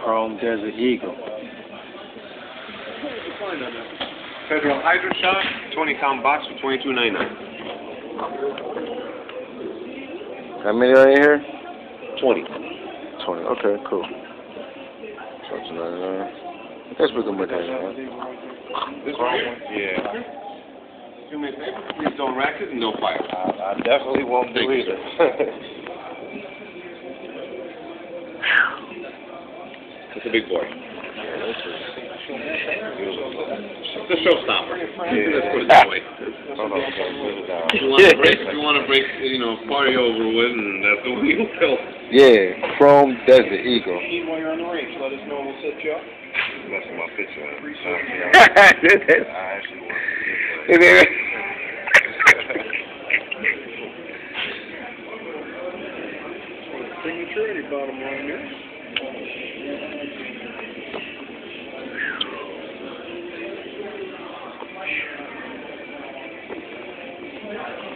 Chrome Desert Eagle. Federal Hydro Shot, 20-count box for $22.99. How many are in here? 20. 20. Okay, cool. $22.99. I guess we can make that, right? This one? Yeah. Do me a favor, please don't rack it and no fire. I definitely won't do either. It's a big boy. It's a showstopper. Yeah. Let's put it that way. Hold on, You want to break, party over with, and that's the way you feel. Yeah, Chrome Desert Eagle. While you're on the range, let us know and we'll set you up. That's my picture. I actually want to Signature at the bottom line there.